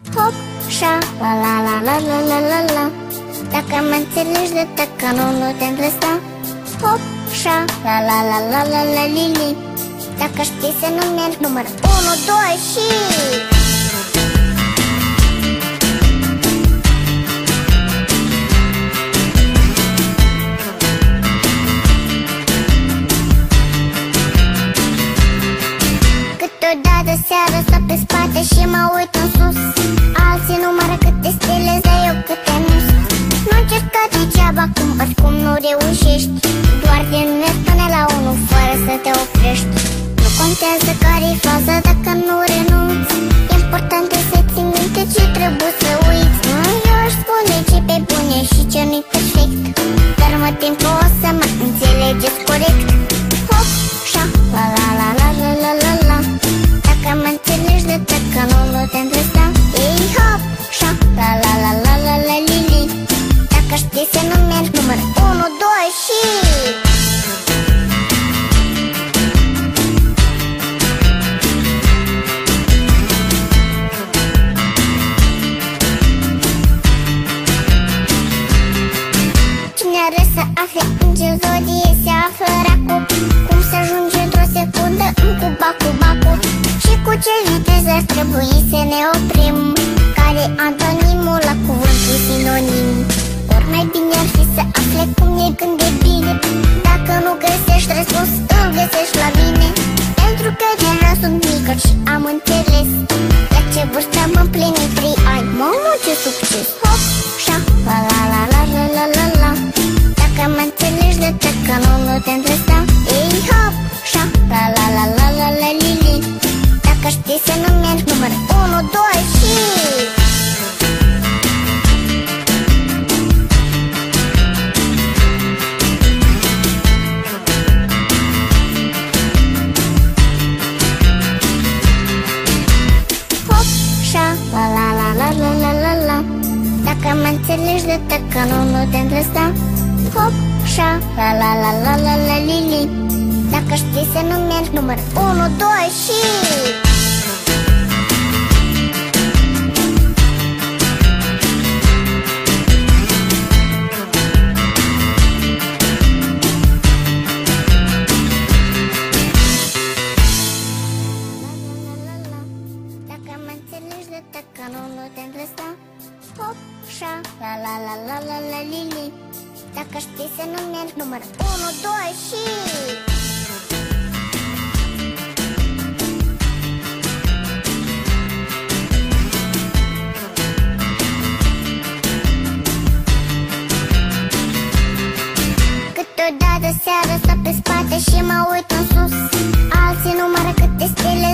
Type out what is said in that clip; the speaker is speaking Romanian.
Hop, șa, la la la la la la la la. Dacă mă înțelegi de tăcă, nu te-mi lăsa. Hop, șa, la la la la la la li. Dacă știi să nu merg, număr 1, 2 și... Câteodată seara stau pe spate și mă uit în sus. Alții numără câte stele, dar eu câte nu. Nu încerca degeaba, cum oricum nu reușești. Doar din mers până la 1 fără să te oprești. Nu contează care-i faza dacă nu renunți. Important e să ții minte ce trebuie să uiți. Eu aș spune ce pe bune și ce nu-i perfect, dar mă tem că o să mă înțelegeți corect. Hop, șa, la la la la la la la la. Dacă mă înțelegi de tăcă, nu te-mi lăsa. Ei, hop, șa, la la la la la la li. Dacă știi să nu mergi, număr 1, 2 și... Cine are să afle în ce zodie se află racul, cum să ajunge într-o secundă în cubacu. Și cu ce viteză ar trebui să ne oprim, care antonimul la cuvântul sinonim. Ori mai bine ar fi să afle cum e când e bine. Dacă nu găsești răspuns, îl găsești la mine. Pentru că deja sunt mică și am înțeles la ce vârstă mă împlini 3 ani. Mamă, ce succes! Hop, șa, la la la la la la la la. Dacă mă înțelegi de tăcă, nu te-mi lăsa. Ei, hop, șa, la la la la la la li. Dacă știi să nu mergi, număr 1, 2 și... Hop, șa, la la la la la la la la. Dacă mă înțelegi de tăcă, nu te-mi lăsa. Hop, șa, la la la la la la li. Dacă știi să nu mergi, număr 1, 2 și... Dacă mă înțelegi de tăcă, nu te-mi lăsa. Hop, șa, la la la la la la li. Dacă știi să nu mergi, număr 1, 2 și... Câteodată seara stau pe spate și mă uit în sus. Alții numără câte stele,